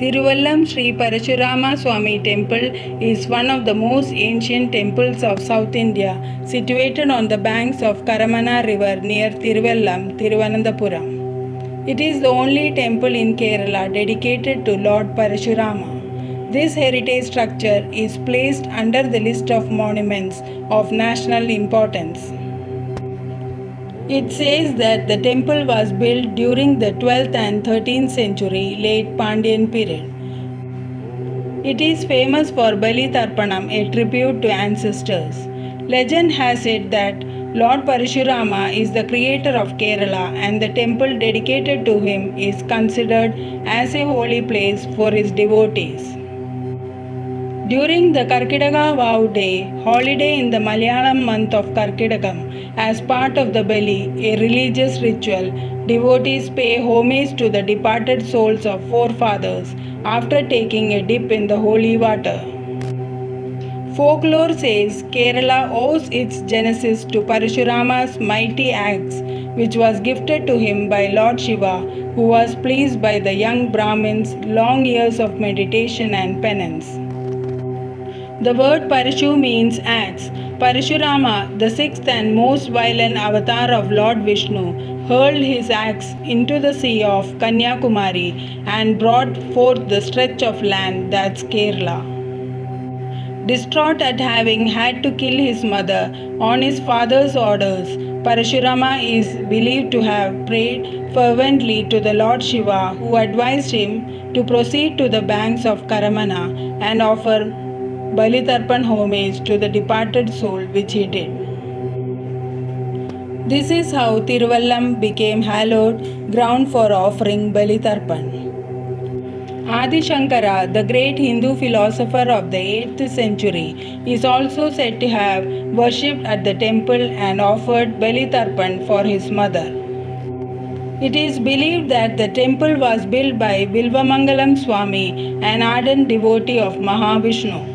Tiruvallam Sri Parashurama Swami Temple is one of the most ancient temples of South India, situated on the banks of Karamana River near Tiruvallam, Thiruvananthapuram. It is the only temple in Kerala dedicated to Lord Parashurama. This heritage structure is placed under the list of monuments of national importance. It says that the temple was built during the 12th and 13th century late Pandyan period. It is famous for Bali Tarpanam, a tribute to ancestors. Legend has it that Lord Parashurama is the creator of Kerala and the temple dedicated to him is considered as a holy place for his devotees. During the Karkidaka Vow Day, holiday in the Malayalam month of Karkidakam, as part of the Bali, a religious ritual, devotees pay homage to the departed souls of forefathers after taking a dip in the holy water. Folklore says Kerala owes its genesis to Parashurama's mighty axe, which was gifted to him by Lord Shiva, who was pleased by the young Brahmin's long years of meditation and penance. The word Parashu means axe. Parashurama, the sixth and most violent avatar of Lord Vishnu, hurled his axe into the sea of Kanyakumari and brought forth the stretch of land that's Kerala. Distraught at having had to kill his mother on his father's orders, Parashurama is believed to have prayed fervently to the Lord Shiva, who advised him to proceed to the banks of Karamana and offer Bali Tarpan homage to the departed soul, which he did. This is how Tiruvallam became hallowed ground for offering Bali Tarpan. Adi Shankara, the great Hindu philosopher of the 8th century, is also said to have worshipped at the temple and offered Bali Tarpan for his mother. It is believed that the temple was built by Bilvamangalam Swami, an ardent devotee of Mahavishnu.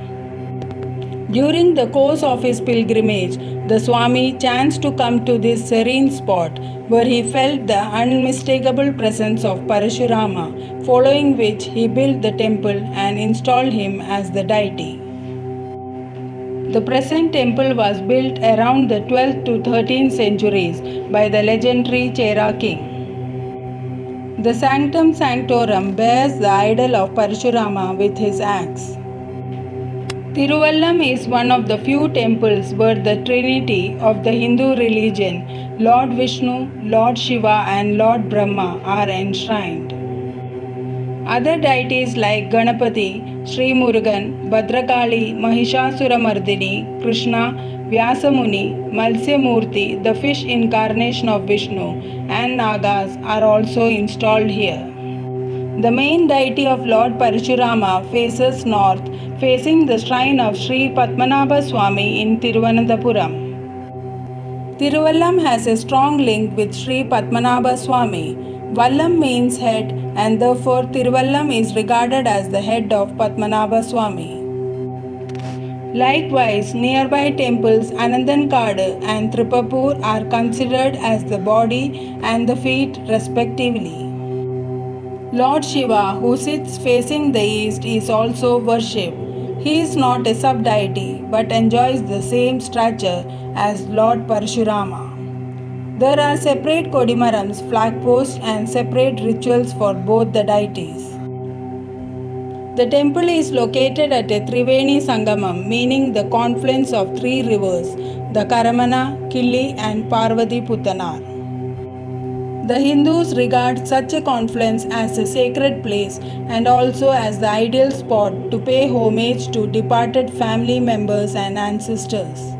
During the course of his pilgrimage, the Swami chanced to come to this serene spot where he felt the unmistakable presence of Parashurama, following which he built the temple and installed him as the deity. The present temple was built around the 12th to 13th centuries by the legendary Chera king. The Sanctum Sanctorum bears the idol of Parashurama with his axe. Tiruvallam is one of the few temples where the trinity of the Hindu religion, Lord Vishnu, Lord Shiva and Lord Brahma, are enshrined. Other deities like Ganapati, Sri Murugan, Bhadrakali, Mahishasuramardini, Krishna, Vyasamuni, Malsyamurti, the fish incarnation of Vishnu, and Nagas are also installed here. The main deity of Lord Parashurama faces north, facing the shrine of Sri Padmanabha Swami in Thiruvananthapuram. Tiruvallam has a strong link with Sri Padmanabha Swami. Vallam means head, and therefore Tiruvallam is regarded as the head of Padmanabha Swami. Likewise, nearby temples Anandankadu and Tripapur are considered as the body and the feet respectively. Lord Shiva, who sits facing the east, is also worshipped. He is not a sub-deity but enjoys the same stature as Lord Parashurama. There are separate Kodimarams, flag posts and separate rituals for both the deities. The temple is located at a Triveni Sangamam, meaning the confluence of three rivers, the Karamana, Killi and Parvati Puttanar. The Hindus regard such a confluence as a sacred place and also as the ideal spot to pay homage to departed family members and ancestors.